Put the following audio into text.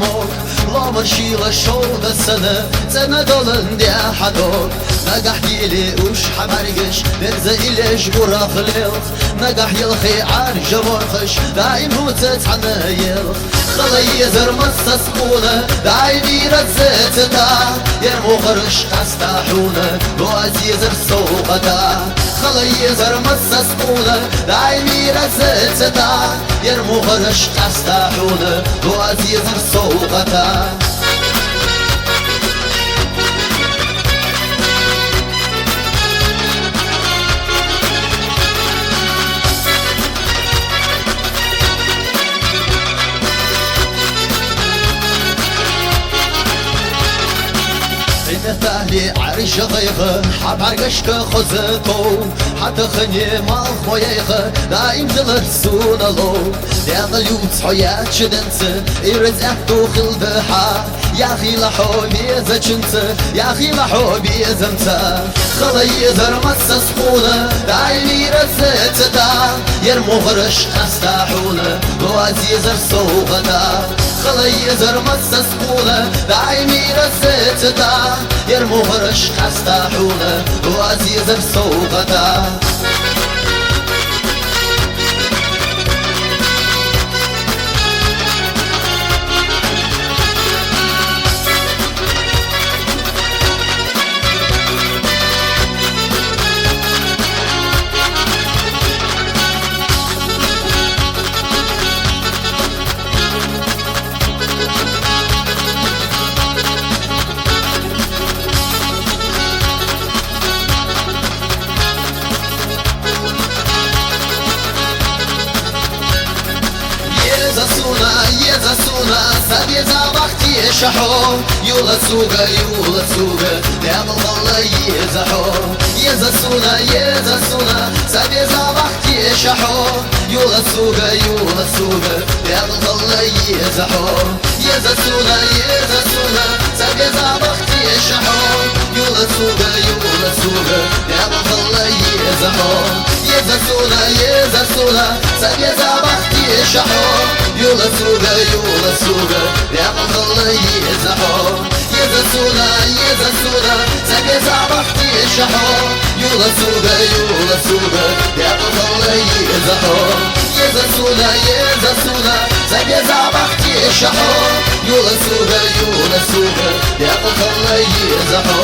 حموك لامر شيل الشوط سنة دولن دي حدوك نجح يلي وش حمرقش نرزق إليش قرا خليخ نجح يلخي عارج مرخش دايم هو تتحنى يلخ خلي يزر مصة سقونة دايم يرزق تا يرمو خرش قستاحونة وعزيزر سوقتا خلي يزر مصة سقونة دايم يرزق تا يرمو خرش قستاحونة وعزيزر سوقتا تهلي عرش غيغ حب عرقشك خزتو حتى خني مال خويغ دايم دلر سونالو داغ اليوت حيات شدنت إرز أكتو خلدها يا أخي لحوبي زجنت يا أخي لحوبي زمتا خلي زر مسس قولة دايم يرزت دا يرمو غرش خستاحونة وعزيزر سوغدا خلي زر مسس قولة دايم يرزت دا يرمو غرش خستاحونة وعزيزر سوغدا Zasuna, sobie za wachti shaho Yula suga, Dema walla yezaho Zasuna, sobie za wachti shaho Yula suga, Dema walla yezaho Zasuna, sobie za wachti shaho Yula suga, Dema walla yezaho Zasuna, sobie za wachti shaho Yula suga, يا مخلى يزحو يزسونا سبي زعبختي الشحو يولا سوغا يا مخلى يزحو يزسونا سبي زعبختي الشحو يولا سوغا يا مخلى يزحو